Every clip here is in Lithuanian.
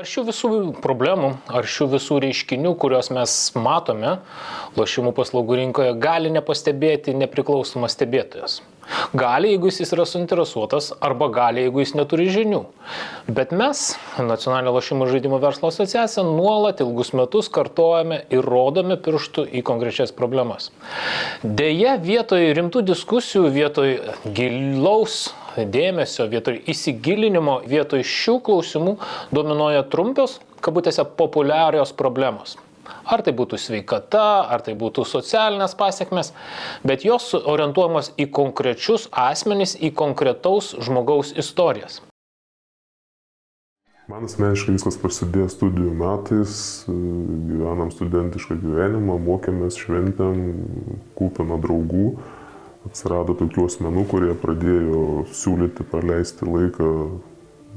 Ar šių visų problemų, ar šių visų reiškinių, kuriuos mes matome lošimų paslaugų rinkoje, gali nepastebėti nepriklausomas stebėtojas? Gali, jeigu jis yra suinteresuotas, arba gali, jeigu jis neturi žinių. Bet mes, Nacionalinė lošimų žaidimų verslo asociacija, nuolat ilgus metus kartojame ir rodome pirštų į konkrečias problemas. Deja, vietoj rimtų diskusijų, vietoj gilaus dėmesio, vietoj įsigilinimo, vietoj šių klausimų dominuoja trumpios, kabutėse, populiarios problemos. Ar tai būtų sveikata, ar tai būtų socialinės pasiekmes, bet jos orientuojamos į konkrečius asmenys, į konkretaus žmogaus istorijas. Man asmeniškai viskas prasidėjo studijų metais, gyvenam studentišką gyvenimą, mokėmės, šventėm, kūpino draugų. Atsirado tokių asmenų, kurie pradėjo siūlyti praleisti laiką,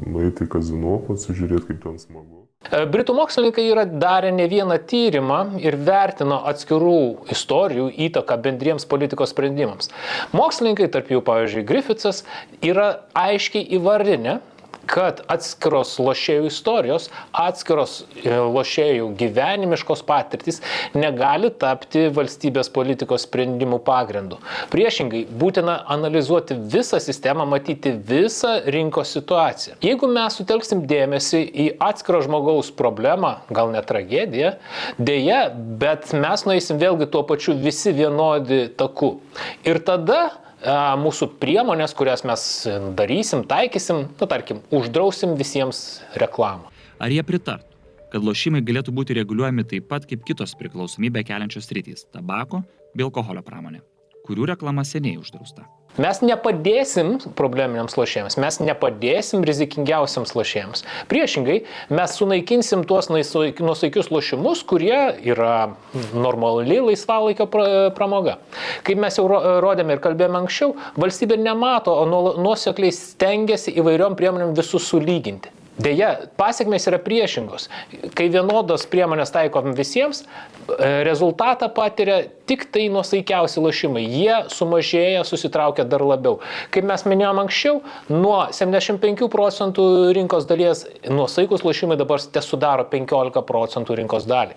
nueiti į kazino, pasižiūrėti, kaip ten smagu. Britų mokslininkai yra darę ne vieną tyrimą ir vertino atskirų istorijų įtaką bendriems politikos sprendimams. Mokslininkai, tarp jų, pavyzdžiui, Griffithas, yra aiškiai įvardinę, kad atskiros lošėjų istorijos, atskiros lošėjų gyvenimiškos patirtys negali tapti valstybės politikos sprendimų pagrindu. Priešingai, būtina analizuoti visą sistemą, matyti visą rinkos situaciją. Jeigu mes sutelksim dėmesį į atskiro žmogaus problemą, gal ne tragediją, dėja, bet mes nueisim vėlgi tuo pačiu visi vienodi taku. Ir tada mūsų priemonės, kurias mes darysim, taikysim, tarkim, uždrausim visiems reklamą. Ar jie pritartų, kad lošimai galėtų būti reguliuojami taip pat kaip kitos priklausomybę keliančios sritys – tabako bei alkoholio pramonė, kurių reklama seniai uždrausta? Mes nepadėsim probleminiams lošėjams, mes nepadėsim rizikingiausiams lošėjams. Priešingai, mes sunaikinsim tuos nuosaikius lošimus, kurie yra normali laisvalaikio pramoga. Kaip mes jau rodėme ir kalbėjome anksčiau, valstybė nemato, o nuosekliai stengiasi įvairiom priemonėm visus sulyginti. Deja, pasiekmės yra priešingos. Kai vienodos priemonės taikom visiems, rezultatą patiria tik tai nuosaikiausi lošimai. Jie sumažėja, susitraukia dar labiau. Kaip mes minėjom anksčiau, nuo 75% rinkos dalies nuosaikus lošimai dabar sudaro 15% rinkos dalį.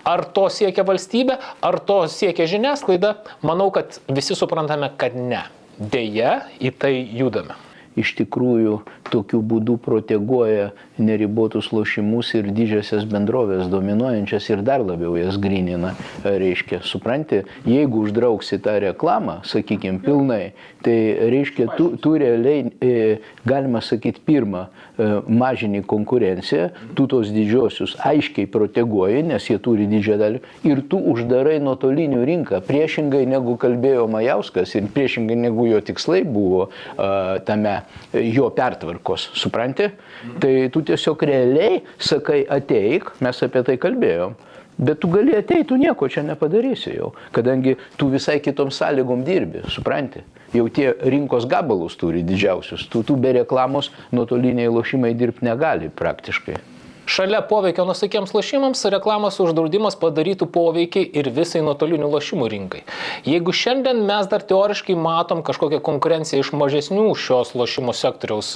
Ar to siekia valstybė, ar to siekia žiniasklaida? Manau, kad visi suprantame, kad ne. Deja, į tai judame. Iš tikrųjų, tokiu būdu proteguoja neribotus lošimus ir didžiasias bendrovės dominuojančias ir dar labiau jas grynina. Reiškia, supranti, jeigu uždrauksi tą reklamą, sakykime, pilnai, tai reiškia, tu realiai, galima sakyti, pirmą, mažini konkurenciją, tu tos didžiosius aiškiai proteguoji, nes jie turi didžią dalį, ir tu uždarai nuotolinių rinką, priešingai negu kalbėjo Majauskas ir priešingai negu jo tikslai buvo tame jo pertvarkos, supranti? Tai tu tiesiog realiai sakai ateik, mes apie tai kalbėjom, bet tu gali ateiti, tu nieko čia nepadarysi jau, kadangi tu visai kitom sąlygom dirbi, supranti? Jau tie rinkos gabalus turi didžiausius, tu be reklamos nuotoliniai lošimai dirbti negali praktiškai. Šalia poveikio nuosaikiems lošimams, reklamos uždraudimas padarytų poveikį ir visai nuotolinių lošimų rinkai. Jeigu šiandien mes dar teoriškai matom kažkokią konkurenciją iš mažesnių šios lošimų sektoriaus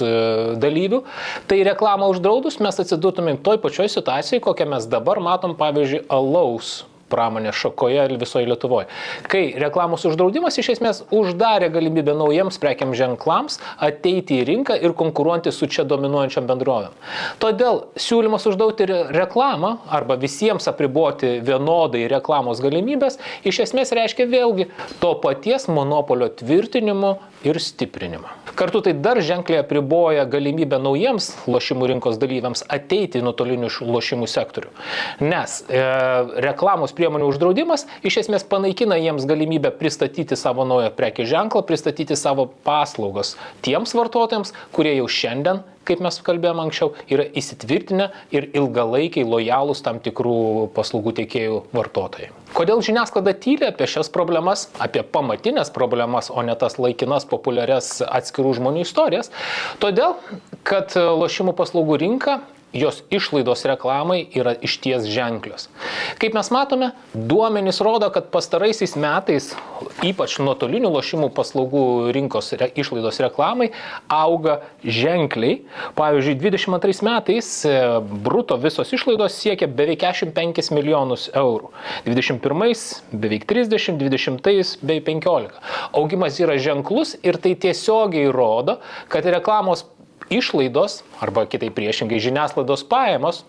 dalyvių, tai reklamą uždraudus mes atsidurtumėm toj pačioj situacijai, kokią mes dabar matom, pavyzdžiui, alaus pramonės šakoje ir visoje Lietuvoje. Kai reklamos uždraudimas iš esmės uždarė galimybę naujiems prekiams ženklams ateiti į rinką ir konkuruoti su čia dominuojančiam bendrovėm. Todėl siūlymas uždrausti reklamą arba visiems apriboti vienodai reklamos galimybės iš esmės reiškia vėlgi to paties monopolio tvirtinimo ir stiprinimą. Kartu tai dar ženkliai apriboja galimybę naujiems lošimų rinkos dalyviams ateiti į nuotolinių lošimų sektorių. Nes reklamos priemonių uždraudimas iš esmės panaikina jiems galimybę pristatyti savo naują prekės ženklą, pristatyti savo paslaugas tiems vartotojams, kurie jau šiandien, kaip mes kalbėjome anksčiau, yra įsitvirtinę ir ilgalaikiai lojalūs tam tikrų paslaugų teikėjų vartotojai. Kodėl žiniasklaida tyli apie šias problemas, apie pamatinės problemas, o ne tas laikinas populiarias atskirų žmonių istorijas? Todėl, kad lošimų paslaugų rinka jos išlaidos reklamai yra išties ženklios. Kaip mes matome, duomenys rodo, kad pastaraisiais metais ypač nuotolinių lošimų paslaugų rinkos išlaidos reklamai auga ženkliai. Pavyzdžiui, 22 metais bruto visos išlaidos siekia beveik 45 milijonus eurų. 21 beveik 30, 20 beveik 15. Augimas yra ženklus ir tai tiesiogiai rodo, kad reklamos išlaidos, arba kitai priešingai žiniasklaidos pajamos,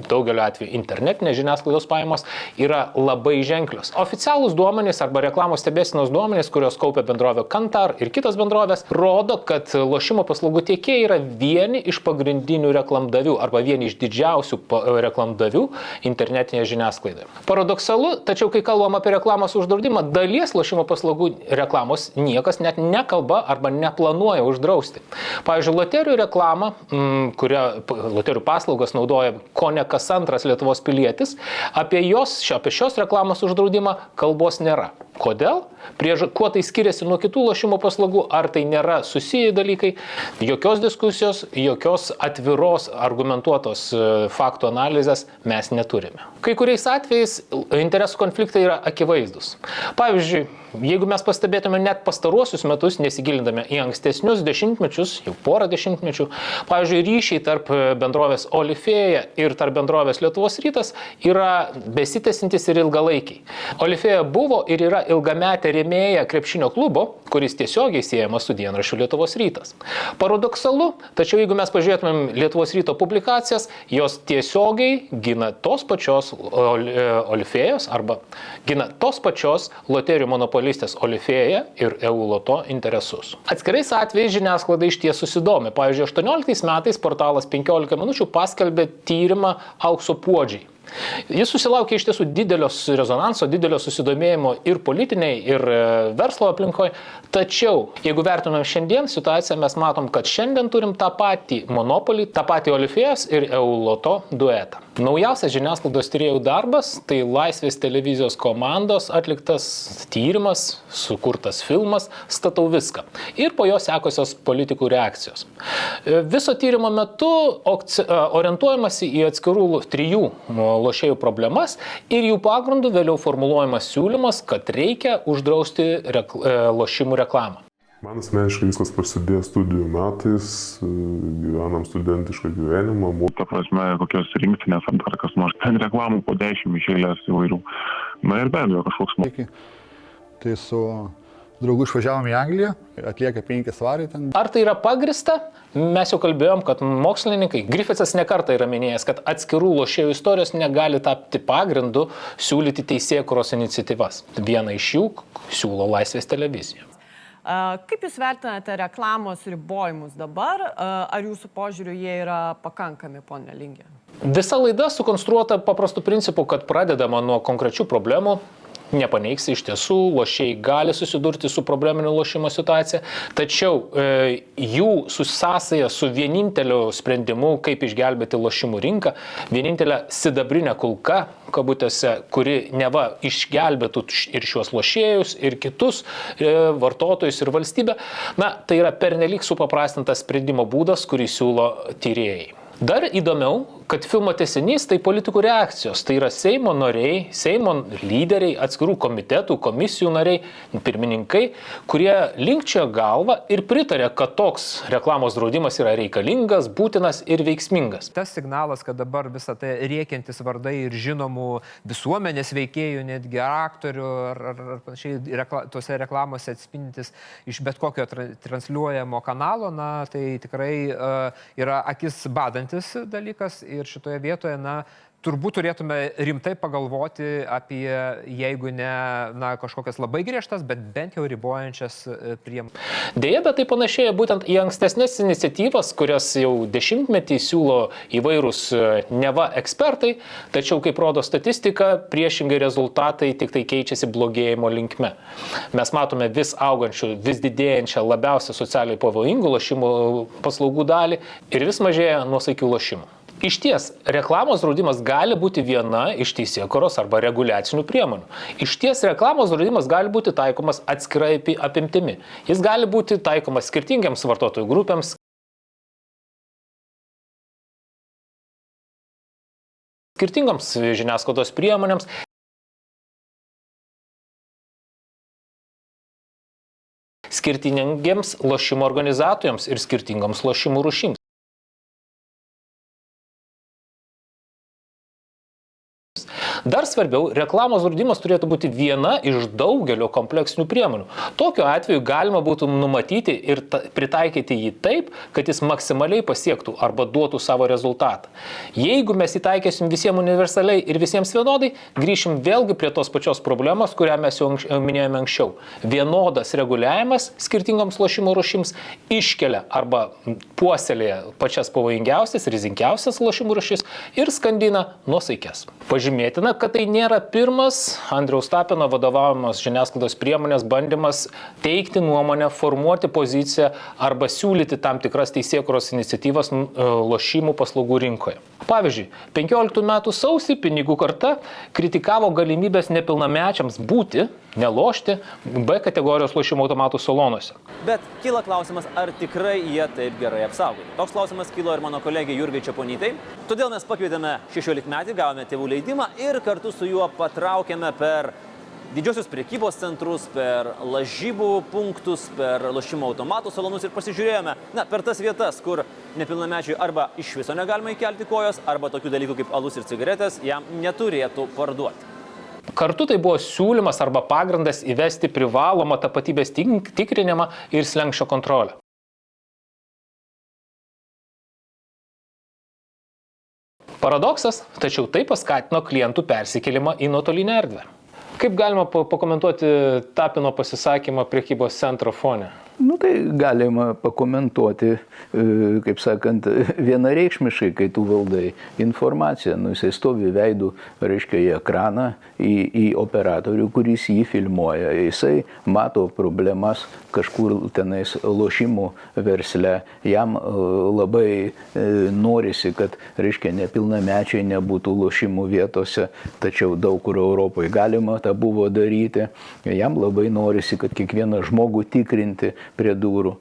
daugeliu atveju internetinės žiniasklaidos pajamos, yra labai ženklios. Oficialūs duomenys arba reklamos stebėsenos duomenys, kurios kaupia bendrovė Kantar ir kitos bendrovės, rodo, kad lošimo paslaugų tiekėjai yra vieni iš pagrindinių reklamdavių arba vieni iš didžiausių reklamdavių internetinėje žiniasklaidoje. Paradoksalu, tačiau kai kalbam apie reklamos uždraudimą, dalies lošimo paslaugų reklamos niekas net nekalba arba neplanuoja uždrausti. Pavyzdžiui, loterijų reklamą, loterijų paslaugas naudoja ne kas antras Lietuvos pilietis, apie šios reklamos uždraudimą kalbos nėra. Kodėl? Kuo tai skiriasi nuo kitų lošimo paslaugų, ar tai nėra susiję dalykai, jokios diskusijos, jokios atviros, argumentuotos faktų analizės mes neturime. Kai kuriais atvejais interesų konfliktai yra akivaizdus. Pavyzdžiui, jeigu mes pastebėtume net pastaruosius metus, nesigilindami į ankstesnius dešimtmečius, jau porą dešimtmečių, pavyzdžiui, ryšiai tarp bendrovės Olifėja ir tarp bendrovės Lietuvos Rytas yra besitęsiantys ir ilgalaikiai. Olifėja buvo ir yra ilgametė rėmėja krepšinio klubo, kuris tiesiogiai siejamas su dienraščiu Lietuvos Rytas. Paradoksalu, tačiau jeigu mes pažiūrėtumėm Lietuvos Ryto publikacijas, jos tiesiogiai gina tos pačios Olifėjos arba gina tos pačios loterijų monopolistės Olifėja ir EU Loto interesus. Atskirais atvejais žiniasklaida išties susidomi. Pavyzdžiui, 18 metais portalas 15 minučių paskelbė tyrimą Aukso puodžiai. Jis susilaukė iš tiesų didelio rezonanso, didelio susidomėjimo ir politiniai, ir verslo aplinkoje. Tačiau, jeigu vertiname šiandien situaciją, mes matom, kad šiandien turim tą patį monopolį, tą patį Olifėjos ir EU Loto duetą. Naujausias žiniasklaidos tyrėjų darbas - tai Laisvės televizijos komandos atliktas tyrimas, sukurtas filmas "Statau viską" ir po jo sekusios politikų reakcijos. Viso tyrimo metu orientuojamasi į atskirų 3 lošėjų problemas ir jų pagrindų vėliau formuluojamas siūlymas, kad reikia uždrausti lošimų reklamą. Man asmeniškai viskas prasidėjo studijų metais, gyvenam studentišką gyvenimą. Ta prasme, kokios rinktinės ar dar kas nors. Ten reklamų po 10 iš eilės įvairių. Na ir be abejo kažkoks mokymas. Tai su draugu išvažiavom į Angliją, atlieka 5 svarai ten. Ar tai yra pagrįsta? Mes jau kalbėjom, kad mokslininkai, Griffithas nekartą yra minėjęs, kad atskirų lošėjų istorijos negali tapti pagrindu siūlyti teisėkūros iniciatyvas. Viena iš jų siūlo Laisvės televizija. Kaip Jūs vertinate reklamos ribojimus dabar? Ar Jūsų požiūriu jie yra pakankami, ponia Lingė? Visa laida sukonstruota paprastu principu, kad pradedama nuo konkrečių problemų. Nepaneigsi, iš tiesų, lošėjai gali susidurti su probleminiu lošimo situacija, tačiau jų sąsaja su vieninteliu sprendimu, kaip išgelbėti lošimų rinką, vienintelė sidabrinė kulka, kabutėse, kuri neva išgelbėtų ir šiuos lošėjus, ir kitus vartotojus, ir valstybę, tai yra pernelyg supaprastintas sprendimo būdas, kurį siūlo tyrėjai. Dar įdomiau, kad filmo tęsinys tai politikų reakcijos. Tai yra Seimo nariai, Seimo lyderiai, atskirų komitetų, komisijų nariai, pirmininkai, kurie linkčiojo galvą ir pritarė, kad toks reklamos draudimas yra reikalingas, būtinas ir veiksmingas. Tas signalas, kad dabar visą tai rėkiantis vardai ir žinomų visuomenės veikėjų, netgi aktorių ar panašiai tose reklamose atspindintis iš bet kokio transliuojamo kanalo, tai tikrai yra akis badantis dalykas. Ir šitoje vietoje, turbūt turėtume rimtai pagalvoti apie, jeigu ne kažkokias labai griežtas, bet bent jau ribojančias priemonės. Deja, bet tai panašėja būtent į ankstesnės iniciatyvas, kurias jau dešimtmetį siūlo įvairūs neva ekspertai, tačiau, kaip rodo statistika, priešingai rezultatai tik tai keičiasi blogėjimo linkme. Mes matome vis augančių, vis didėjančią labiausiai socialiai pavojingų lošimų paslaugų dalį ir vis mažėja nuosaikių lošimų. Išties, reklamos draudimas gali būti viena iš teisėkūros arba reguliacinių priemonių. Išties, reklamos draudimas gali būti taikomas atskirai apimtimi. Jis gali būti taikomas skirtingiams vartotojų grupėms, skirtingoms žiniasklaidos priemonėms, skirtingiems lošimo organizatoriams ir skirtingoms lošimų rūšims. Dar svarbiau, reklamos draudimas turėtų būti viena iš daugelio kompleksinių priemonių. Tokiu atveju galima būtų numatyti ir pritaikyti jį taip, kad jis maksimaliai pasiektų arba duotų savo rezultatą. Jeigu mes įtaikysim visiems universaliai ir visiems vienodai, grįšim vėlgi prie tos pačios problemos, kurią mes jau minėjome anksčiau. Vienodas reguliavimas skirtingoms lošimo rūšims iškelia arba puoselėja pačias pavojingiausias, rizikingiausias lošimų rūšis ir skandina nuosaikes. Pažymėtina, kad tai nėra pirmas Andriaus Tapino vadovaujamos žiniasklaidos priemonės bandymas teikti nuomonę, formuoti poziciją arba siūlyti tam tikras teisėkūros iniciatyvas lošimų paslaugų rinkoje. Pavyzdžiui, 15 metų sausį Pinigų karta kritikavo galimybės nepilnamečiams būti, nelošti B kategorijos lošimo automatų salonuose. Bet kyla klausimas, ar tikrai jie taip gerai apsaugoti. Toks klausimas kilo ir mano kolegė Jurgai Čeponytei. Todėl mes pakvietėme 16-metį, gavome tėvų leidimą ir kartu su juo patraukėme per didžiosius prekybos centrus, per lažybų punktus, per lošimo automatų salonus ir pasižiūrėjome, per tas vietas, kur nepilnamečiui arba iš viso negalima įkelti kojos, arba tokių dalykų kaip alus ir cigaretės jam neturėtų parduoti. Kartu tai buvo siūlymas arba pagrindas įvesti privalomą tapatybės tikrinimą ir slenksčio kontrolę. Paradoksas, tačiau tai paskatino klientų persikėlimą į nuotolinę erdvę. Kaip galima pakomentuoti Tapino pasisakymą prekybos centro fone? Tai galima pakomentuoti, kaip sakant, vienareikšmiškai, kai tu valdai informaciją. Jisai stovi veidų, reiškia, į ekraną, į operatorių, kuris jį filmuoja. Jisai mato problemas kažkur tenais lošimų versle. Jam labai norisi, kad, reiškia, nepilnamečiai nebūtų lošimų vietose, tačiau daug kur Europoje galima tą buvo daryti. Jam labai norisi, kad kiekvieną žmogų tikrinti prie durų.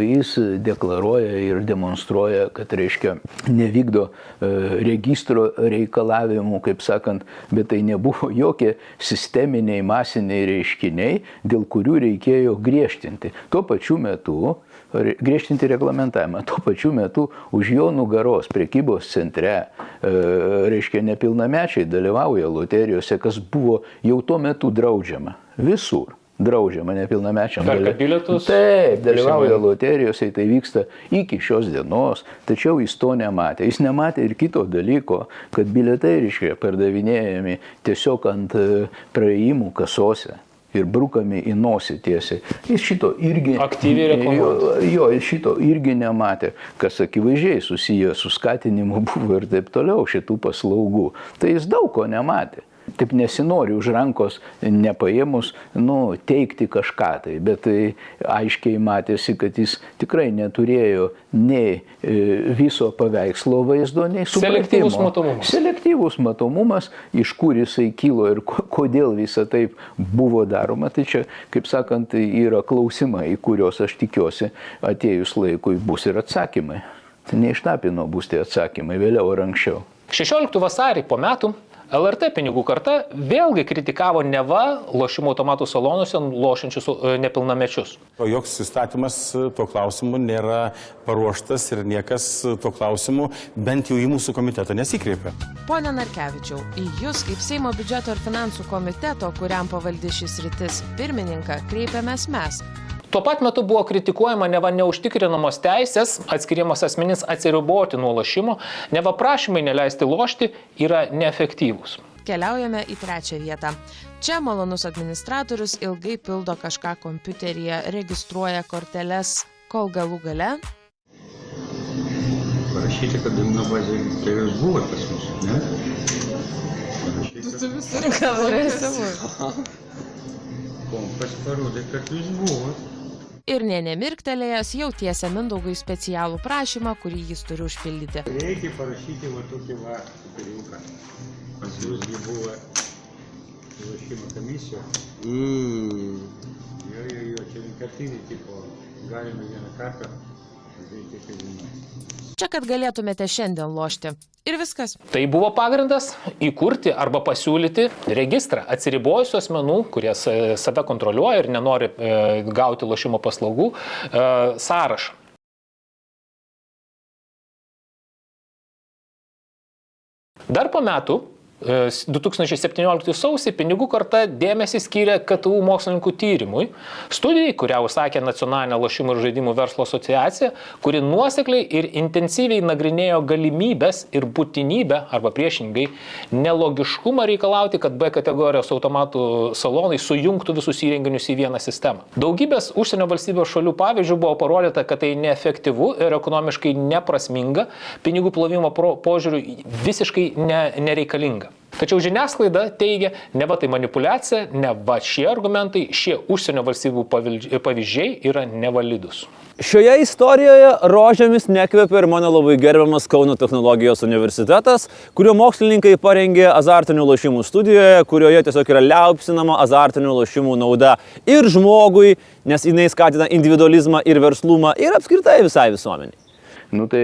Jis deklaruoja ir demonstruoja, kad, reiškia, nevykdo registro reikalavimų, kaip sakant, bet tai nebuvo jokie sisteminiai, masiniai reiškiniai, dėl kurių reikėjo griežtinti. Tuo pačiu metu griežtinti reglamentavimą. Tuo pačiu metu už jo nugaros prekybos centre, reiškia, nepilnamečiai dalyvauja loterijose, kas buvo jau tuo metu draudžiama. Visur. Draudžiama nepilnamečiam. Perka bilietus? Taip, dalyvauja loterijose, tai vyksta iki šios dienos, tačiau jis to nematė. Jis nematė ir kito dalyko, kad bilietai, reiškia, pardavinėjami tiesiog ant praėjimų kasose ir brukami į nosį tiesiai. Jis šito irgi aktyviai reklamuoja. Jis šito irgi nematė, kas akivaizdžiai susiję su skatinimu buvo ir taip toliau šitų paslaugų. Tai jis daug ko nematė. Taip nesinori už rankos nepaėmus, teikti kažką tai, bet tai aiškiai matėsi, kad jis tikrai neturėjo nei viso paveikslo vaizdo, nei supratimo. Selektyvus matomumas. Selektyvus matomumas, iš kur jisai kilo ir kodėl visa taip buvo daroma. Tai čia, kaip sakant, yra klausimai, į kuriuos aš tikiuosi atėjus laikui bus ir atsakymai. Ne iš Tapino bus tie atsakymai, vėliau ar anksčiau. 16 vasarį po metų LRT Pinigų karta vėlgi kritikavo neva lošimo automatų salonuose lošiančius nepilnamečius. Joks įstatymas tuo klausimu nėra paruoštas ir niekas tuo klausimu bent jau į mūsų komitetą nesikreipia. Pone Narkevičiau, į Jūs kaip Seimo biudžeto ir finansų komiteto, kuriam pavaldi šis sritis, pirmininką kreipiamės mes. Tuo pat metu buvo kritikuojama neva neužtikrinamos teisės atskiriamas asmenys atsiriboti nuo lošimo, neva prašymai neleisti lošti yra neefektyvūs. Keliaujame į 3. vietą. Čia malonus administratorius ilgai pildo kažką kompiuteryje, registruoja korteles, kol galų gale. Parašyti, kad duomenų bazė, tai jūs buvote pas mus, ne? Tu visur galvoje Kompas parodė, kad jūs buvote. Ir nemirktelėjęs jau tiesia Mindaugui specialų prašymą, kurį jis turi užpildyti. Reikia parašyti va tokį popieriuką. Pas jūsgi buvo lošimo komisija. Jo, čia vienkartinį tipo, galima vieną kartą Žaidžia kazino. Čia, kad galėtumėte šiandien lošti. Ir viskas. Tai buvo pagrindas įkurti arba pasiūlyti registrą atsiribojusių asmenų, kurie save kontroliuoja ir nenori gauti lošimo paslaugų, sąrašą. Dar po metų, 2017 sausį, pinigų karta dėmesį skyrė KTU mokslininkų tyrimui, studijai, kurią užsakė Nacionalinė lošimų ir žaidimų verslo asociacija, kuri nuosekliai ir intensyviai nagrinėjo galimybės ir būtinybę, arba priešingai, nelogiškumą reikalauti, kad B kategorijos automatų salonai sujungtų visus įrenginius į vieną sistemą. Daugybės užsienio valstybės šalių pavyzdžių buvo parodyta, kad tai neefektyvu ir ekonomiškai neprasminga, pinigų plovimo požiūriu visiškai nereikalinga. Tačiau žiniasklaida teigia, neva tai manipuliacija, neva šie argumentai, šie užsienio valstybių pavyzdžiai yra nevalidus. Šioje istorijoje rožėmis nekvepia ir mano labai gerbiamas Kauno technologijos universitetas, kurio mokslininkai parengė azartinių lošimų studijoje, kurioje tiesiog yra liaupsinama azartinių lošimų nauda ir žmogui, nes jinai skatina individualizmą ir verslumą ir apskritai visai visuomeniai. Nu tai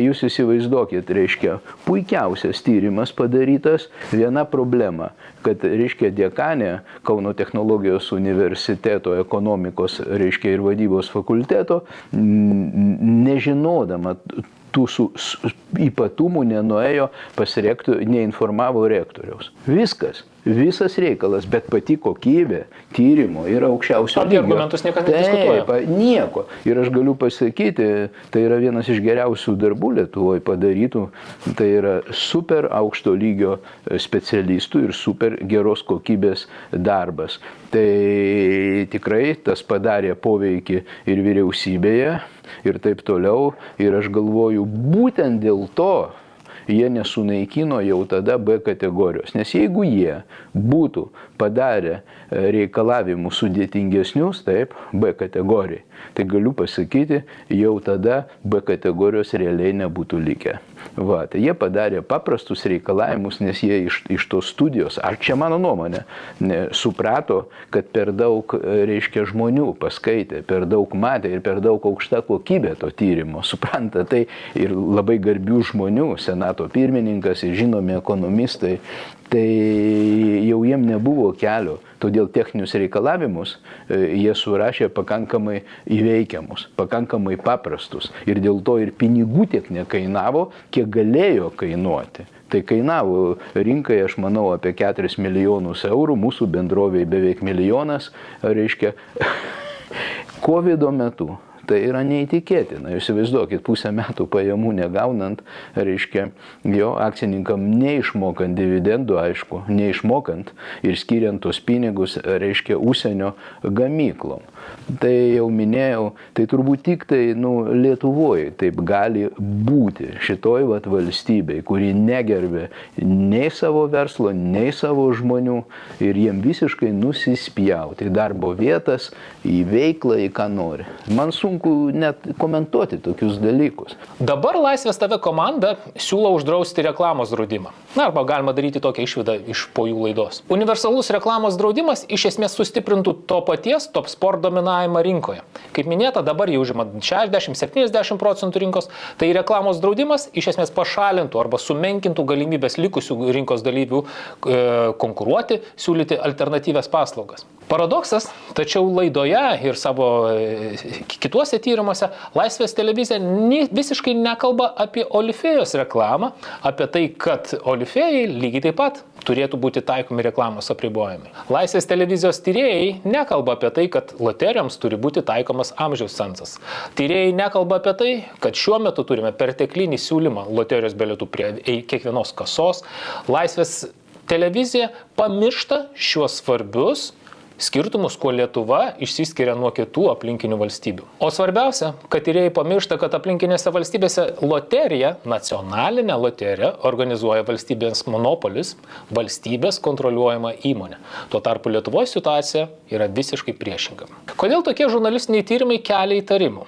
jūs įsivaizduokit, reiškia, puikiausias tyrimas padarytas, viena problema, kad, reiškia, dekanė Kauno technologijos universiteto ekonomikos, reiškia, ir vadybos fakulteto, nežinodama tų ypatumų nenuėjo pas rektorių, neinformavo rektoriaus. Viskas. Visas reikalas, bet pati kokybė tyrimo yra aukščiausio lygio. Argumentus niekas nediskutuoja. Taip, nieko. Ir aš galiu pasakyti, tai yra vienas iš geriausių darbų Lietuvoje padarytų. Tai yra super aukšto lygio specialistų ir super geros kokybės darbas. Tai tikrai tas padarė poveikį ir vyriausybėje ir taip toliau. Ir aš galvoju, būtent dėl to jie nesunaikino jau tada B kategorijos. Nes jeigu jie būtų padarę reikalavimus sudėtingesnius, taip, B kategorijai, tai galiu pasakyti, jau tada B kategorijos realiai nebūtų likę. Va, tai jie padarė paprastus reikalavimus, nes jie iš tos studijos, ar čia mano nuomonė, suprato, kad per daug, reiškia, žmonių paskaitė, per daug matė ir per daug aukšta kokybė to tyrimo. Supranta, tai ir labai garbių žmonių, senato pirmininkas ir žinomi ekonomistai, tai jau jiem nebuvo kelio. Todėl techninius reikalavimus jie surašė pakankamai įveikiamus, pakankamai paprastus. Ir dėl to ir pinigų tiek nekainavo, kiek galėjo kainuoti. Tai kainavo rinkai, aš manau, apie 4 milijonus eurų, mūsų bendrovėje beveik milijonas, reiškia, COVID metu. Tai yra neįtikėtina. Jūs įsivaizduokit, pusę metų pajamų negaunant, reiškia, jo akcininkam neišmokant dividendų, aišku, neišmokant ir skiriant tos pinigus, reiškia, užsienio gamyklom. Tai jau minėjau, tai turbūt tik tai Lietuvoje taip gali būti šitoj valstybei, kuri negerbė nei savo verslo, nei savo žmonių ir jiem visiškai nusispjauti į darbo vietas, į veiklą, į ką nori. Man sunku net komentuoti tokius dalykus. Dabar Laisvės TV komanda siūlo uždrausti reklamos draudimą. Na, arba galima daryti tokią išvadą iš po jų laidos. Universalus reklamos draudimas iš esmės sustiprintų to paties Top Sport dominavimą rinkoje. Kaip minėta, dabar jie užima 60-70% rinkos, tai reklamos draudimas iš esmės pašalintų arba sumenkintų galimybės likusių rinkos dalyvių konkuruoti, siūlyti alternatyvias paslaugas. Paradoksas, tačiau laidoje ir savo kituose tyrimuose Laisvės televizija visiškai nekalba apie Olifėjos reklamą, apie tai, kad Olifėjai lygiai taip pat turėtų būti taikomi reklamos apribojimai. Laisvės televizijos tyrėjai nekalba apie tai, kad loterijoms turi būti taikomas amžiaus cenzas. Tyrėjai nekalba apie tai, kad šiuo metu turime perteklinį siūlymą loterijos bilietų prie kiekvienos kasos. Laisvės televizija pamiršta šiuos svarbius skirtumus, kuo Lietuva išsiskiria nuo kitų aplinkinių valstybių. O svarbiausia, kad tyrėjai pamiršta, kad aplinkinėse valstybėse loteriją, nacionalinę loteriją, organizuoja valstybės monopolis, valstybės kontroliuojama įmonė. Tuo tarpu Lietuvoje situacija yra visiškai priešinga. Kodėl tokie žurnalistiniai tyrimai kelia įtarimų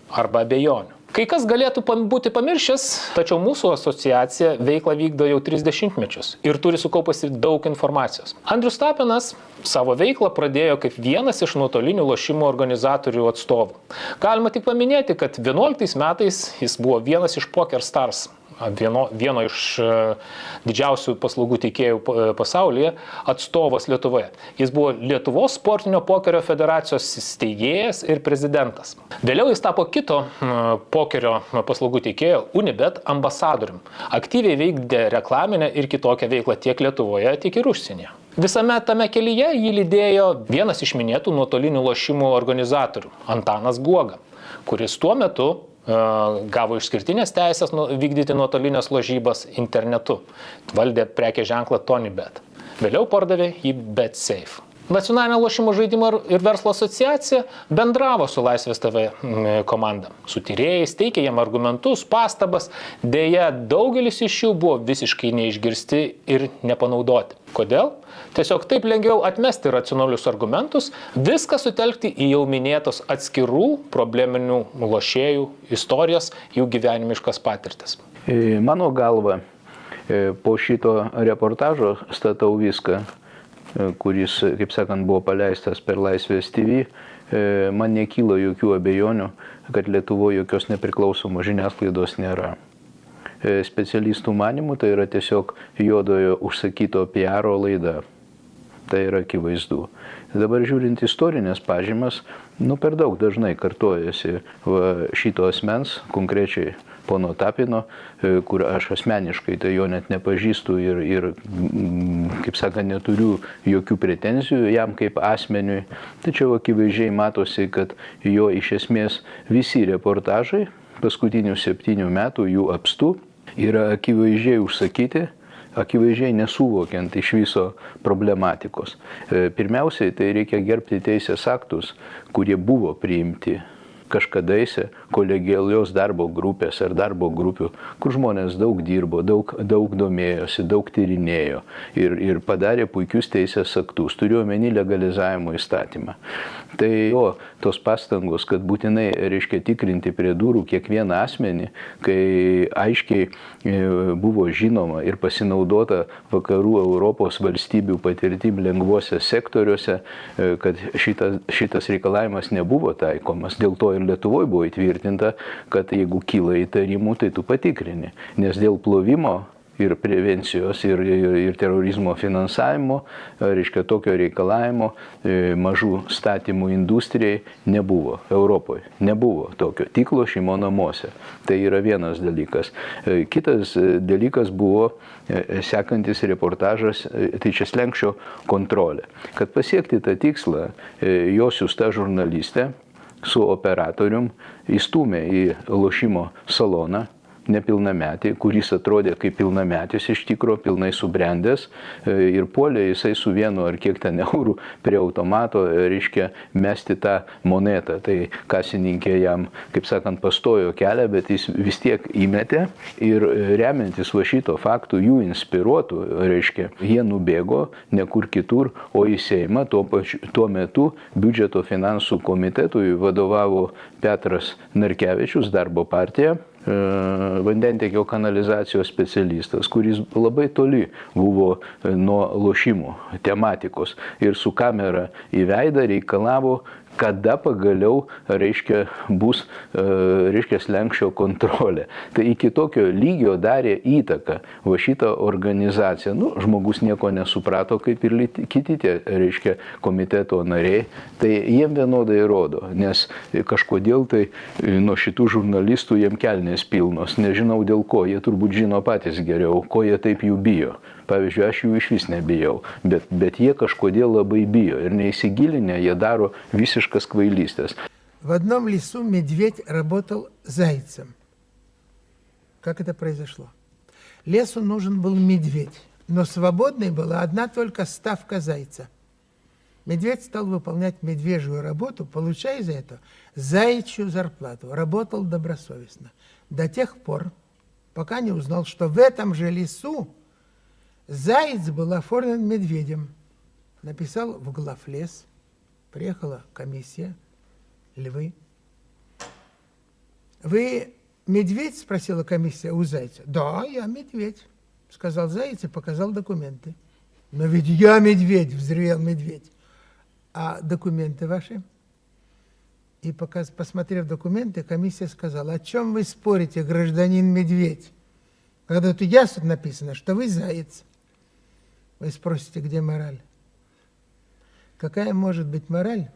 arba abejonių? Kai kas galėtų būti pamiršęs, tačiau mūsų asociacija veiklą vykdo jau 30 mečius ir turi sukaupusi daug informacijos. Andrius Tapinas savo veiklą pradėjo kaip vienas iš nuotolinių lošimų organizatorių atstovų. Galima tik paminėti, kad 11 metais jis buvo vienas iš Poker Stars, vieno iš didžiausių paslaugų teikėjų pasaulyje, atstovas Lietuvoje. Jis buvo Lietuvos sportinio pokerio federacijos steigėjas ir prezidentas. Vėliau jis tapo kito pokerio paslaugų teikėjo Unibet ambasadorium. Aktyviai veikdė reklaminę ir kitokią veiklą tiek Lietuvoje, tiek ir užsienyje. Visame tame kelyje jį lydėjo vienas iš minėtų nuotolinių lošimų organizatorių, Antanas Guoga, kuris tuo metu gavo išskirtinės teisės vykdyti nuotolinės lošybas internetu. Valdė prekės ženklą TonyBet. Vėliau pardavė jį BetSafe. Nacionalinė lošimų žaidimo ir verslo asociacija bendravo su Laisvės TV komanda. Su tyrėjais, teikė jiem argumentus, pastabas. Deja, daugelis iš jų buvo visiškai neišgirsti ir nepanaudoti. Kodėl? Tiesiog taip lengviau atmesti racionalius argumentus, viską sutelkti į jau minėtos atskirų probleminių lošėjų istorijas, jų gyvenimiškas patirtis. Mano galva, po šito reportažo statau viską, kuris, kaip sakant, buvo paleistas per Laisvės TV, man nekyla jokių abejonių, kad Lietuvoje jokios nepriklausomos žiniasklaidos nėra. Specialistų manimų tai yra tiesiog juodojo užsakyto PR laida. Tai yra akivaizdu. Dabar žiūrint istorinės pažymas, per daug dažnai kartojasi šito asmens, konkrečiai pono Tapino, kur aš asmeniškai tai jo net nepažįstu ir kaip sakant, neturiu jokių pretenzijų jam kaip asmeniui. Tačiau akivaizdžiai matosi, kad jo iš esmės visi reportažai paskutinių 7 metų jų apstu yra akivaizdžiai užsakyti, akivaizdžiai nesuvokiant iš viso problematikos. Pirmiausiai, tai reikia gerbti teisės aktus, kurie buvo priimti kažkadaise kolegialios darbo grupės ar darbo grupių, kur žmonės daug dirbo, daug domėjosi, daug tyrinėjo ir padarė puikius teisės aktus, turiu omeny legalizavimo įstatymą. Tai tos pastangos, kad būtinai reiškia tikrinti prie durų kiekvieną asmenį, kai aiškiai buvo žinoma ir pasinaudota vakarų Europos valstybių patirtim lengvuose sektoriuose, kad šitas reikalavimas nebuvo taikomas. Dėl to ir Lietuvoje buvo įtvirtinta, kad jeigu kyla įtarimų, tai tu patikrini. Nes dėl plovimo ir prevencijos ir terorizmo finansavimo, reiškia tokio reikalavimo mažų statymų industrijai nebuvo Europoje. Nebuvo tokio, tik lošimo namuose. Tai yra vienas dalykas. Kitas dalykas buvo sekantis reportažas, tai čia slenksčio kontrolė. Kad pasiekti tą tikslą, jo siųsta žurnalistė su operatorium įstūmė į lošimo saloną nepilnametį, kuris atrodė kaip pilnametis iš tikro, pilnai subrendęs ir puolė jisai su vienu ar kiek ten eurų prie automato, reiškia, mesti tą monetą. Tai kasininkė jam, kaip sakant, pastojo kelią, bet jis vis tiek įmetė ir remiantis va šito faktų jų inspiruotų, reiškia, jie nubėgo ne kur kitur, o į Seimą. Tuo metu biudžeto finansų komitetui vadovavo Petras Narkevičius, Darbo partija, vandentiekio kanalizacijos specialistas, kuris labai toli buvo nuo lošimų tematikos ir su kamera į veidą reikalavo, kada pagaliau, reiškia, bus, reiškia, slenksčio kontrolė. Tai iki tokio lygio darė įtaką va šitą organizaciją. Žmogus nieko nesuprato, kaip ir kiti tie, reiškia, komiteto nariai. Tai jiem vienodai rodo, nes kažkodėl tai nuo šitų žurnalistų jiem kelnės pilnos. Nežinau dėl ko, jie turbūt žino patys geriau, ko jie taip jų bijo. Pavyzdžiui, aš jų iš vis nebijau, bet jie kažkodėl labai bijo ir neįsigilinę, jie daro visiškas kvailystės. В одном лесу медведь работал зайцем. Как это произошло? Лесу нужен был медведь, но свободной была одна только ставка зайца. Медведь стал выполнять медвежью работу, получая за это заячью зарплату. Работал добросовестно. До тех пор, пока не узнал, что в этом же лесу заяц был оформлен медведем. Написал в главлес, приехала комиссия, львы. Вы медведь, спросила комиссия у Зайца. Да, я медведь, сказал Заяц и показал документы. Но ведь я медведь, взревел медведь. А документы ваши? И посмотрев документы, комиссия сказала, о чем вы спорите, гражданин медведь? Когда тут ясно написано, что вы заяц. Вы спросите, где мораль? Какая может быть мораль,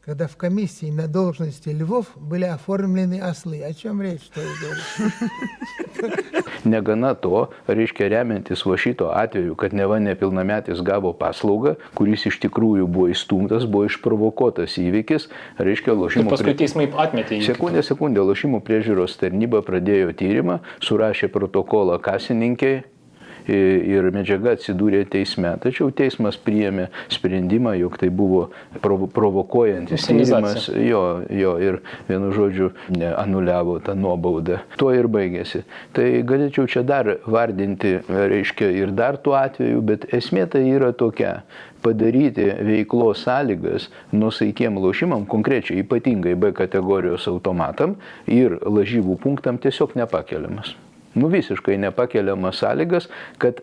когда в комиссии на должности львов были оформлены ослы? О чем речь, что вы говорите? Negana to, reiškia remiantis va šito atveju, kad neva nepilnametis gavo paslaugą, kuris iš tikrųjų buvo įstumtas, buvo išprovokuotas įvykis, reiškia lošimo... Paskui teismai atmetė įvykį. Sekundę, lošimo priežiūros tarnyba pradėjo tyrimą, surašė protokolą kasininkai ir medžiaga atsidūrė teisme. Tačiau teismas priėmė sprendimą, jog tai buvo provokuojantis tyrimas, ir vienu žodžiu anuliavo tą nuobaudą. Tuo ir baigėsi. Tai galėčiau čia dar vardinti, reiškia, ir dar tuo atveju, bet esmė tai yra tokia. Padaryti veiklos sąlygas nusaikiem lošimam, konkrečiai ypatingai B kategorijos automatam ir lažybų punktam tiesiog nepakeliamas. Visiškai nepakeliamas sąlygas, kad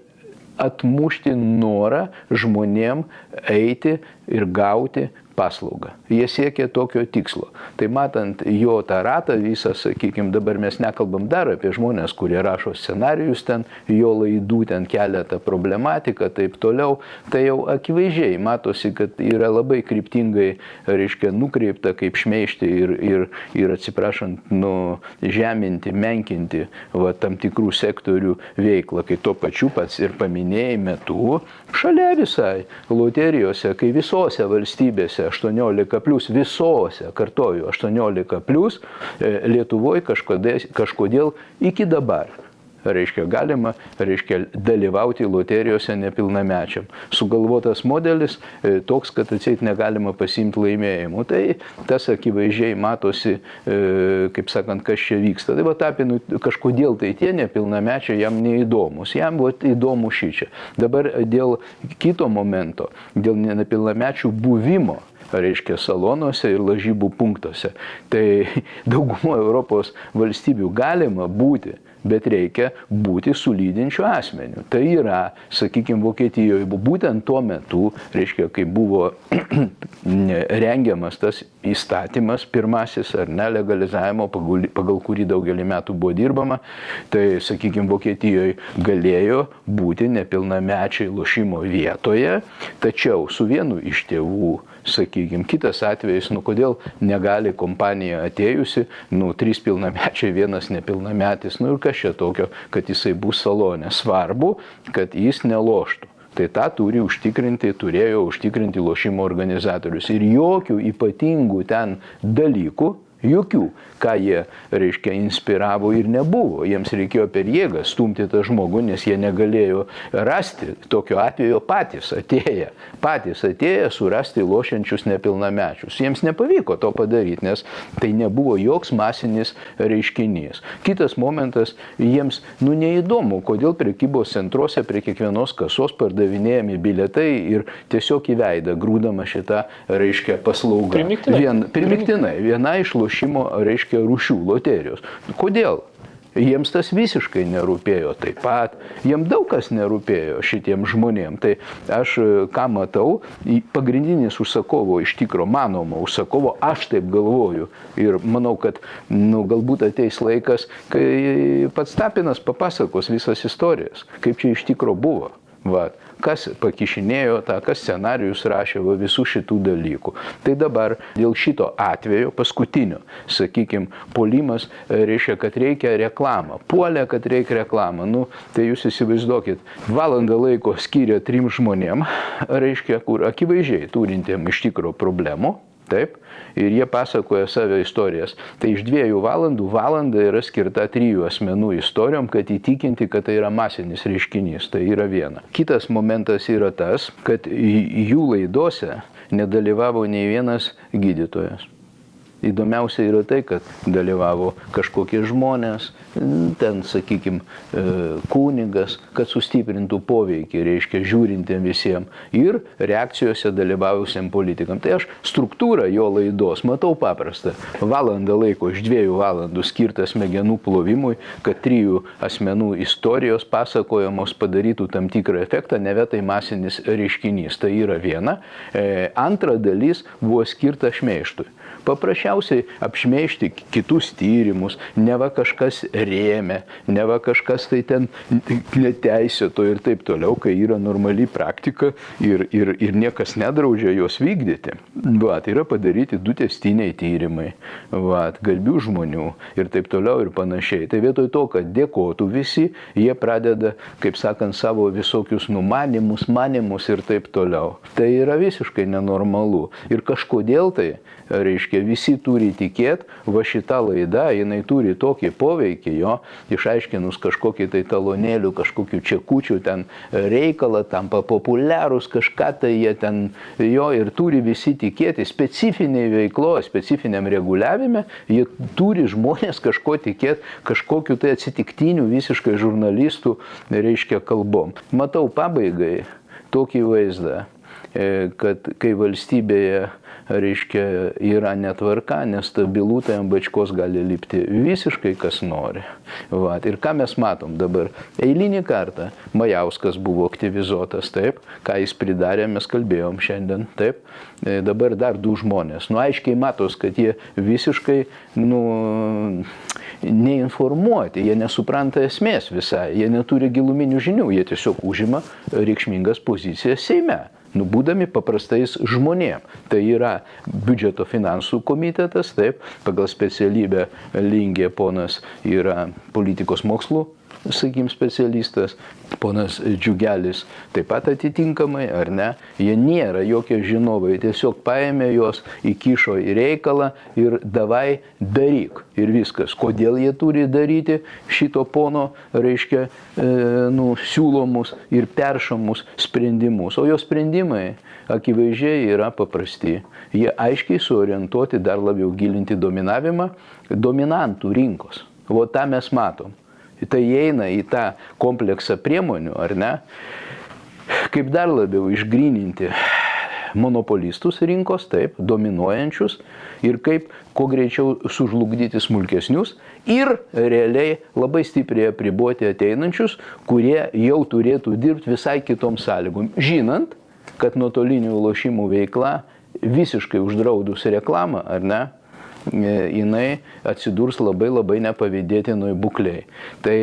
atmušti norą žmonėm eiti ir gauti paslaugą. Jie siekia tokio tikslo. Tai matant jo tą ratą visą, sakykime, dabar mes nekalbam dar apie žmonės, kurie rašo scenarijus ten, jo laidų ten keletą problematiką, taip toliau, tai jau akivaizdžiai matosi, kad yra labai kryptingai, reiškia, nukreipta kaip šmeižti ir atsiprašant, žeminti, menkinti tam tikrų sektorių veiklą, kai tuo pačiu pats ir paminėjai metu, šalia visai loterijose, kai visose valstybėse 18+, visose, kartoju, 18+, Lietuvoje kažkodėl iki dabar, reiškia, galima, reiškia, dalyvauti loterijose nepilnamečiam. Sugalvotas modelis toks, kad atseit negalima pasiimti laimėjimų. Tai tas akivaizdžiai matosi, kaip sakant, kas čia vyksta. Tai va Tapinui kažkodėl tai tie nepilnamečiai jam neįdomus. Jam buvo įdomu šičia. Dabar dėl kito momento, dėl nepilnamečių buvimo, reiškia, salonuose ir lažybų punktuose. Tai daugumo Europos valstybių galima būti, bet reikia būti su lydinčiu asmeniu. Tai yra, sakykime, Vokietijoje būtent tuo metu, reiškia, kai buvo rengiamas tas įstatymas, pirmasis ar ne, legalizavimo, pagal kurį daugelį metų buvo dirbama, tai, sakykime, Vokietijoje galėjo būti nepilnamečiai lošimo vietoje, tačiau su vienu iš tėvų, sakykime, kitas atvejis, kodėl negali kompanija atėjusi, 3 pilnamečiai, 1 nepilnametis, ir kas čia tokio, kad jisai bus salone. Svarbu, kad jis neloštų. Tai tą turėjo užtikrinti lošimo organizatorius. Ir jokių ypatingų ten dalykų, jokių, ką jie, reiškia, inspiravo ir nebuvo. Jiems reikėjo per jėgą stumti tą žmogų, nes jie negalėjo rasti tokio atvejo patys atėję surasti lošiančius nepilnamečius. Jiems nepavyko to padaryti, nes tai nebuvo joks masinis reiškinys. Kitas momentas, jiems, neįdomu, kodėl prekybos centruose prie kiekvienos kasos pardavinėjami bilietai ir tiesiog į veidą grūdama šitą, reiškia, paslaugą. Primiktinai. Viena iš lošimo, reiškia, rūšių loterijos. Kodėl? Jiems tas visiškai nerūpėjo taip pat. Jiems daug kas nerūpėjo šitiem žmonėm. Tai aš ką matau, pagrindinis užsakovo, iš tikro manomo užsakovo, aš taip galvoju. Ir manau, kad galbūt ateis laikas, kai pats Tapinas papasakos visas istorijas, kaip čia iš tikro buvo. Kas pakišinėjo tą, kas scenarijus rašė visų šitų dalykų. Tai dabar dėl šito atvejo, paskutinio, sakykime, puolimas reiškia, kad reikia reklamą. Puolė, kad reikia reklamą. Tai jūs įsivaizduokit, valandą laiko skiria 3 žmonėm, reiškia, kur akivaizdžiai turintiem iš tikro problemų. Taip, ir jie pasakoja savo istorijas. Tai iš 2 valandų valanda yra skirta 3 asmenų istorijom, kad įtikinti, kad tai yra masinis reiškinys. Tai yra viena. Kitas momentas yra tas, kad jų laidose nedalyvavo nei vienas gydytojas. Įdomiausia yra tai, kad dalyvavo kažkokie žmonės, ten, sakykime, kunigas, kad sustiprintų poveikį, reiškia, žiūrintiem visiems ir reakcijose dalyvavusiam politikam. Tai aš struktūrą jo laidos matau paprastą. Valandą laiko iš 2 valandų skirta smegenų plovimui, kad 3 asmenų istorijos pasakojamos padarytų tam tikrą efektą, nevetai masinis reiškinys. Tai yra viena. Antra dalis buvo skirta šmeižtui. Paprasčiausiai apšmeižti kitus tyrimus, neva kažkas rėmė, neva kažkas tai ten neteisėto ir taip toliau, kai yra normali praktika ir niekas nedraudžia jos vykdyti. Vat, yra padaryti 2 tęstiniai tyrimai, vat, garbių žmonių ir taip toliau ir panašiai. Tai vietoj to, kad dėkotų visi, jie pradeda, kaip sakant, savo visokius numanimus, manimus ir taip toliau. Tai yra visiškai nenormalu. Ir kažkodėl tai, reiškia, visi turi tikėti, va šita laida, jinai turi tokį poveikį, jo, išaiškinus kažkokį tai talonėlių, kažkokių čekučių ten reikalą, tampa populiarūs, kažką tai jie ten, jo, ir turi visi tikėti specifiniai veikloje, specifiniam reguliavime, jie turi žmonės kažko tikėti, kažkokiu tai atsitiktinių visiškai žurnalistų, reiškia, kalbom. Matau pabaigai tokį vaizdą, kad kai valstybėje, reiškia, yra netvarka, nestabilų, tai ant bačkos gali lipti visiškai kas nori. Vat. Ir ką mes matom dabar? Eilinį kartą Majauskas buvo aktyvizuotas, taip, ką jis pridarė, mes kalbėjom šiandien, taip. Dabar dar 2 žmonės. Aiškiai matos, kad jie visiškai, neinformuoti, jie nesupranta esmės visai, jie neturi giluminių žinių, jie tiesiog užima reikšmingas pozicijas Seime. Būdami paprastais žmonėm. Tai yra biudžeto finansų komitetas, taip, pagal specialybę Lingė ponas yra politikos mokslų, sakykim, specialistas, ponas Džiugelis taip pat atitinkamai, ar ne, jie nėra jokie žinovai, tiesiog paėmė juos, įkišo į reikalą ir davai daryk. Ir viskas. Kodėl jie turi daryti šito pono, reiškia, siūlomus ir peršamus sprendimus. O jo sprendimai akivaizdžiai yra paprasti. Jie aiškiai suorientuoti dar labiau gilinti dominavimą dominantų rinkos. O tą mes matom. Tai įeina į tą kompleksą priemonių, ar ne, kaip dar labiau išgryninti monopolistus rinkos, taip, dominuojančius, ir kaip kuo greičiau sužlugdyti smulkesnius ir realiai labai stipriai apriboti ateinančius, kurie jau turėtų dirbti visai kitom sąlygom, žinant, kad nuotolinių lošimų veikla visiškai uždraudus reklamą, ar ne, jinai atsidurs labai nepavydėtinoj būklėj. Tai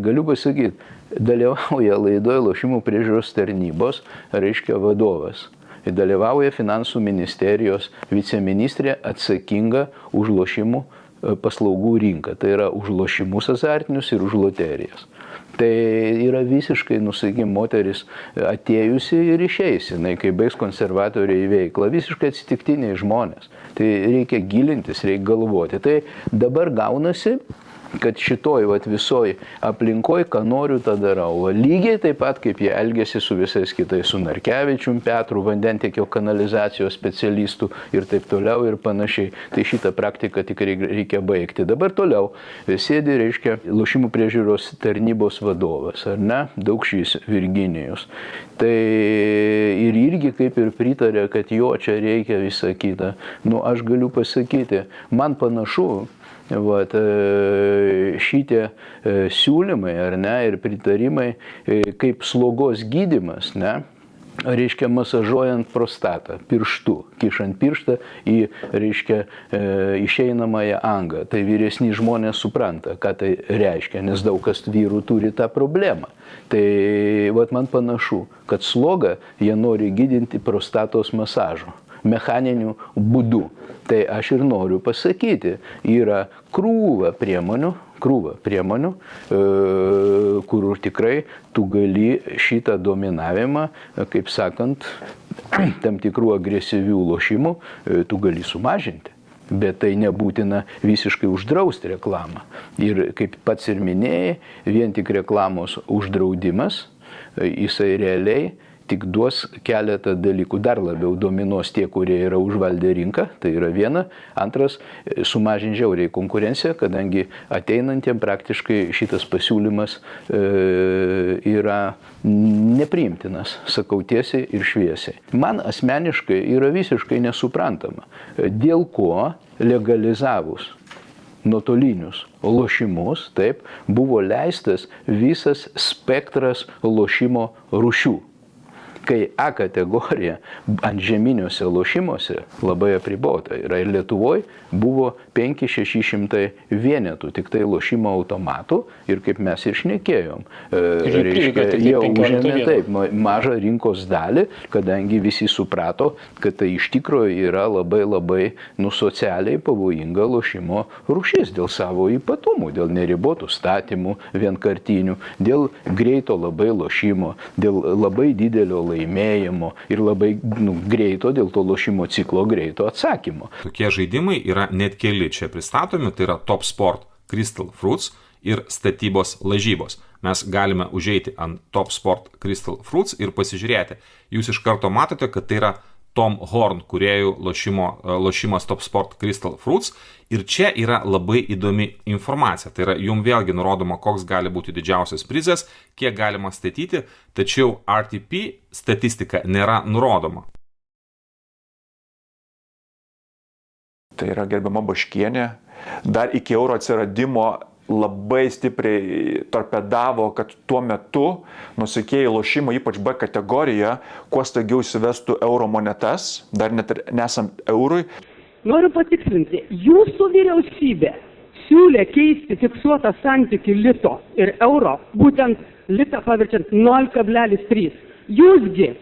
galiu pasakyti, dalyvauja laidoje lošimų priežiūros tarnybos, reiškia, vadovas. Dalyvauja finansų ministerijos viceministrė atsakinga už lošimų paslaugų rinką. Tai yra už lošimus azartinius ir už loterijas. Tai yra visiškai, sakykim, moteris atėjusi ir išeisi, kai baigs konservatoriai veiklą, visiškai atsitiktiniai žmonės. Tai reikia gilintis, reikia galvoti. Tai dabar gaunasi, kad šitoj visoj aplinkoj, ką noriu, tą darau. Lygiai taip pat, kaip jie elgėsi su visais kitais, su Narkevičium, Petru, vandentiekio kanalizacijos specialistų ir taip toliau ir panašiai. Tai šitą praktiką tik reikia baigti. Dabar toliau sėdi, reiškia, lošimų priežiūros tarnybos vadovas, ar ne, Daukšys Virginijus. Tai ir irgi kaip ir pritarė, kad jo čia reikia visą kitą. Aš galiu pasakyti, man panašu, šitie siūlymai, ar ne, ir pritarimai, kaip slogos gydymas, ne, reiškia, masažuojant prostatą pirštu, kišant pirštą į, reiškia, išeinamąją angą. Tai vyresni žmonės supranta, ką tai reiškia, nes daug kas vyrų turi tą problemą. Tai man panašu, kad slogą jie nori gydinti prostatos masažu, mechaniniu būdu. Tai aš ir noriu pasakyti, yra krūva priemonių, kur tikrai tu gali šitą dominavimą, kaip sakant, tam tikrų agresyvių lošimų, tu gali sumažinti. Bet tai nebūtina visiškai uždrausti reklamą. Ir kaip pats ir minėjai, vien tik reklamos uždraudimas, jisai realiai tik duos keletą dalykų. Dar labiau dominuos tie, kurie yra užvaldę rinką, tai yra viena. Antras, sumažins žiauriai konkurenciją, kadangi ateinantiem praktiškai šitas pasiūlymas yra nepriimtinas, sakau tiesiai ir šviesiai. Man asmeniškai yra visiškai nesuprantama, dėl ko legalizavus nuotolinius lošimus, taip, buvo leistas visas spektras lošimo rūšių. Kai A kategorija antžeminiuose lošimuose labai apribota yra ir Lietuvoje buvo 500-600 vienetų tik tai lošimo automatų ir kaip mes ir šnekėjom, jie užėmė taip mažą rinkos dalį, kadangi visi suprato, kad tai iš tikrųjų yra labai socialiai pavojinga lošimo rūšis dėl savo ypatumų, dėl neribotų statymų vienkartinių, dėl greito labai lošimo, dėl labai didelio laimėjimo ir labai greito, dėl to lošimo ciklo greito atsakymo. Tokie žaidimai yra net keli čia pristatomi, tai yra Top Sport Crystal Fruits ir statybos lažybos. Mes galime užeiti ant Top Sport Crystal Fruits ir pasižiūrėti. Jūs iš karto matote, kad tai yra Tom Horn, kūrėjų lošimas Top Sport Crystal Fruits. Ir čia yra labai įdomi informacija. Tai yra jums vėlgi nurodoma, koks gali būti didžiausias prizas, kiek galima statyti, tačiau RTP statistika nėra nurodoma. Tai yra gerbiama Baškienė. Dar iki euro atsiradimo labai stipriai torpedavo, kad tuo metu nusikėjai lošimo, ypač B kategorija, kuo staigiau įsivestų euro monetas, dar net ir nesant eurui. Noriu patikslinti, jūsų vyriausybė siūlė keisti fiksuotą santykį lito ir euro, būtent litą paverčiant 0,3. Jūsgi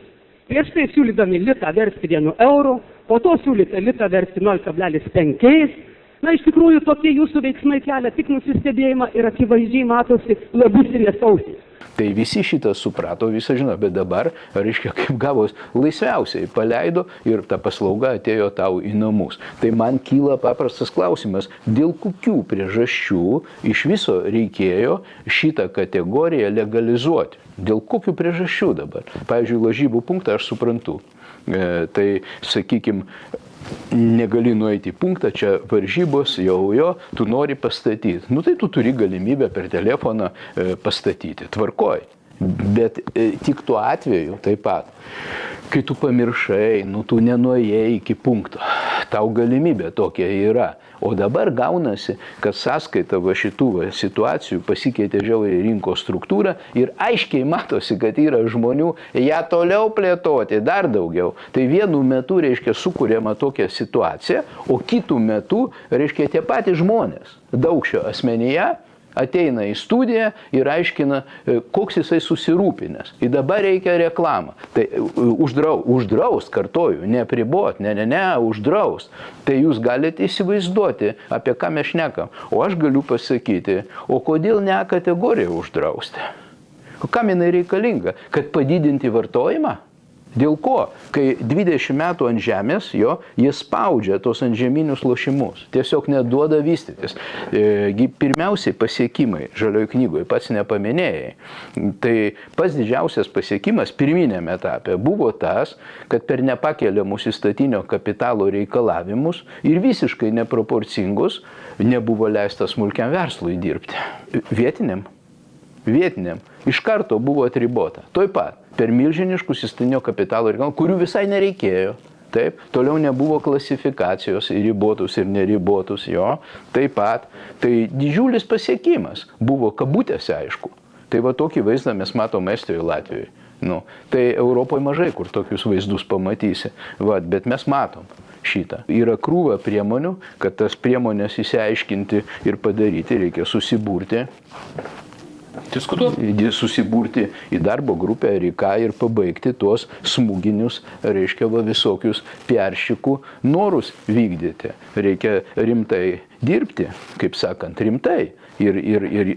prieš tai siūlydami litą versti 1 eurų, po to siūlyti litą versti 0,5. Na, iš tikrųjų, tokie jūsų veiksmai kelia tik nusistebėjimą ir akivaizdžiai matosi lobisinės ausys. Tai visi šitą suprato, visą žino, bet dabar, reiškia, kaip gavos laisviausiai paleido ir ta paslauga atėjo tau į namus. Tai man kyla paprastas klausimas, dėl kokių priežasčių iš viso reikėjo šitą kategoriją legalizuoti? Dėl kokių priežasčių dabar? Pavyzdžiui, lažybų punktą aš suprantu. Tai, sakykime, negali nueiti į punktą, čia varžybos, tu nori pastatyti. Nu tai tu turi galimybę per telefoną pastatyti, tvarkoj. Bet tik tuo atveju taip pat, kai tu pamiršai, tu nenuėjai iki punkto, tau galimybė tokia yra. O dabar gaunasi, kad sąskaita šitų situacijų pasikeitė žiauriai rinkos struktūrą ir aiškiai matosi, kad yra žmonių ją toliau plėtoti, dar daugiau. Tai vienu metu, reiškia, sukuriama tokia situacija, o kitų metu, reiškia, tie patys žmonės Daukšio asmenyje ateina į studiją ir aiškina, koks jisai susirūpinęs. Ir dabar reikia reklamą. Tai uždraust, kartoju, neapribot, uždraust. Tai jūs galite įsivaizduoti, apie ką mes šnekam. O aš galiu pasakyti, o kodėl ne kategoriją uždrausti? Kam jinai reikalinga? Kad padidinti vartojimą? Dėl ko? Kai 20 metų ant žemės, jie spaudžia tos antžeminius lošimus. Tiesiog neduoda vystytis. Pirmiausiai pasiekimai, žalioj knygoje pats nepaminėjai. Tai pats didžiausias pasiekimas pirminėme etape buvo tas, kad per nepakeliamus įstatinio kapitalo reikalavimus ir visiškai neproporcingus nebuvo leista smulkiam verslui dirbti. Vietiniam iš karto buvo atribota. Tuoj pat, per milžiniškus įstatinio kapitalo reikalavimus, kurių visai nereikėjo. Taip, toliau nebuvo klasifikacijos į ribotus ir neribotus, taip pat. Tai didžiulis pasiekimas buvo kabutėse, aišku. Tai va tokį vaizdą mes matom Estijoje, Latvijoje. Tai Europoje mažai kur tokius vaizdus pamatysi. Bet mes matom šitą. Yra krūva priemonių, kad tas priemonės įsiaiškinti ir padaryti, reikia susiburti. Susiburti į darbo grupę ir pabaigti tuos smūginius, reiškia, visokius piaršikų norus vykdyti. Reikia rimtai dirbti, kaip sakant, rimtai ir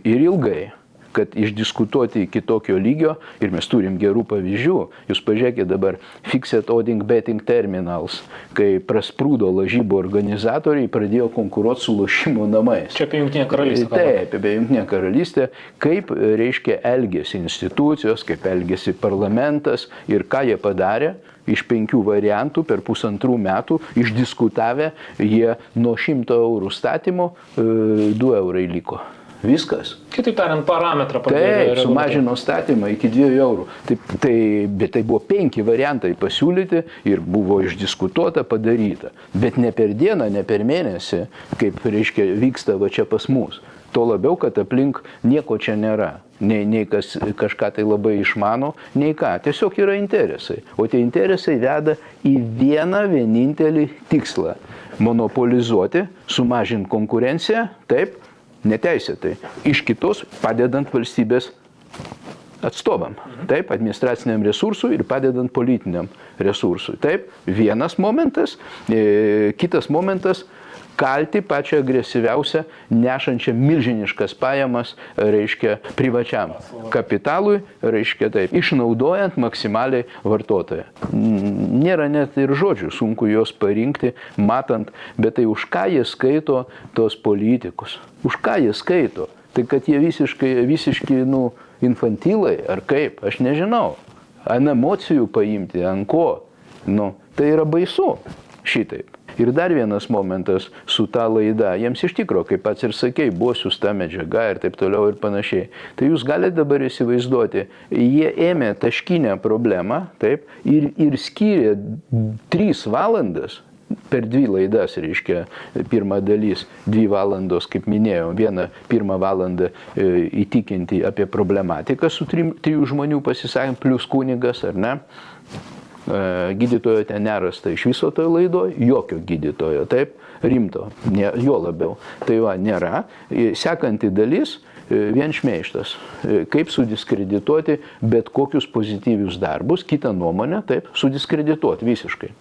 ilgai. kad išdiskutuoti iki tokio lygio, ir mes turim gerų pavyzdžių, jūs pažiūrėkite dabar Fixed Odding Betting Terminals, kai prasprūdo lažybų organizatoriai pradėjo konkuruoti su lošimo namais. Čia apie Jungtinę karalystę. Taip, apie Jungtinę karalystę, kaip, reiškia, elgėsi institucijos, kaip elgėsi parlamentas ir ką jie padarė. Iš 5 variantų per 1,5 metų išdiskutavę, jie nuo 100 eurų statymo 2 eurai liko. Viskas. Kitaip tariant, parametrą pradėjo. Taip, sumažino statymą iki 2 eurų. Bet tai buvo 5 variantai pasiūlyti ir buvo išdiskutuota, padaryta. Bet ne per dieną, ne per mėnesį, kaip, reiškia, vyksta va čia pas mus. Tuo labiau, kad aplink nieko čia nėra. Nei kas kažką tai labai išmano, nei ką. Tiesiog yra interesai. O tie interesai veda į vieną vienintelį tikslą. Monopolizuoti, sumažinti konkurenciją, taip, neteisėtai. Iš kitos padedant valstybės atstovam. Taip, administraciniam resursui ir padedant politiniam resursui. Taip, vienas momentas. Kitas momentas – kalti pačią agresyviausią, nešančią milžiniškas pajamas, reiškia, privačiam kapitalui, reiškia taip, išnaudojant maksimaliai vartotoją. Nėra net ir žodžių, sunku juos parinkti, matant, bet tai už ką jie skaito tos politikus? Už ką jie skaito? Tai kad jie visiškai infantilai, ar kaip, aš nežinau. Ant emocijų paimti, ant ko? Tai yra baisu šitaip. Ir dar vienas momentas su ta laida, jiems iš tikro, kaip pats ir sakei, buvo siųsta medžiaga ir taip toliau ir panašiai. Tai jūs galite dabar įsivaizduoti, jie ėmė taškinę problemą, taip, ir skyrė 3 valandas per 2 laidas, reiškia, pirma dalis 2 valandos, kaip minėjau, 1 valandą įtikinti apie problematiką su 3 žmonių pasisakymų, plus kunigas, ar ne? Gydytojo ten nerasta iš viso toje laidoje, jokio gydytojo, taip, rimto, jo labiau. Tai va, nėra. Sekanti dalis, vien šmeižtas. Kaip sudiskredituoti bet kokius pozityvius darbus, kitą nuomonę, taip, sudiskredituoti visiškai.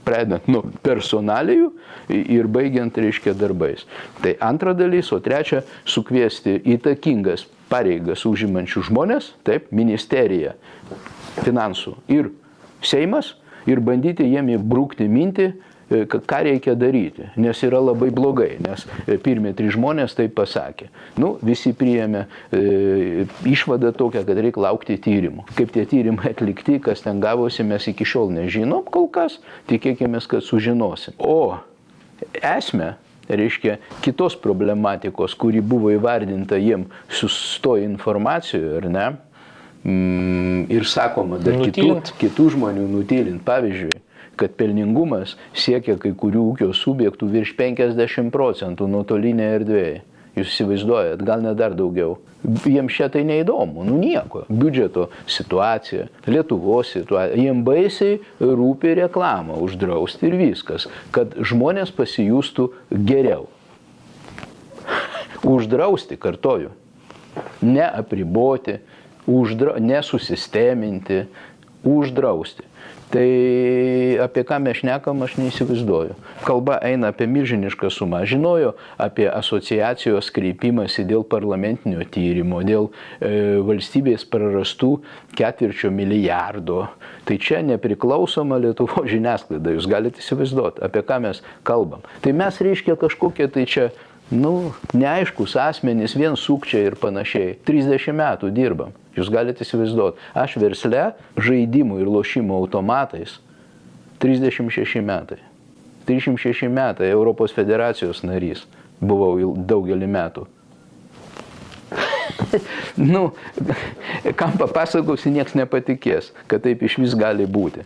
Pradedant nuo personalijų ir baigiant, reiškia, darbais. Tai antra dalis, o trečia, sukviesti įtakingas pareigas užimančių žmonės, taip, ministerija, finansų ir Seimas, ir bandyti jiem įbrukti mintį, ką reikia daryti, nes yra labai blogai, nes pirmi 3 žmonės tai pasakė. Visi priėmė išvadą tokią, kad reikia laukti tyrimų. Kaip tie tyrimai atlikti, kas ten gavosi, mes iki šiol nežinom kol kas, tikėkime, kad sužinosim. O esmę, reiškia, kitos problematikos, kuri buvo įvardinta jiem sustoja informacijoje, ar ne? Ir sakoma, dar kitų žmonių nutylint. Pavyzdžiui, kad pelningumas siekia kai kurių ūkio subjektų virš 50% nuotolinėje erdvėje. Jūs įsivaizduojat, gal net dar daugiau. Jiems šitai neįdomu, nieko. Biudžeto situacija, Lietuvos situacija. Jiems baisiai rūpi reklamą uždrausti ir viskas, kad žmonės pasijustų geriau. Uždrausti, kartoju, neapriboti, nesusisteminti, uždrausti. Tai apie ką mes šnekam, aš neįsivaizduoju. Kalba eina apie milžinišką sumą. Žinojo apie asociacijos kreipimąsi dėl parlamentinio tyrimo, dėl valstybės prarastų 250 milijardo. Tai čia nepriklausoma Lietuvos žiniasklaida. Jūs galite įsivaizduoti, apie ką mes kalbam. Tai mes, reiškia, kažkokie tai čia neaiškus asmenys, vien sukčiai ir panašiai. 30 metų dirbam. Jūs galite įsivaizduoti. Aš versle žaidimų ir lošimų automatais 36 metai. 36 metai Europos federacijos narys buvau daugelį metų. Kam papasakosiu, nieks nepatikės, kad taip iš vis gali būti.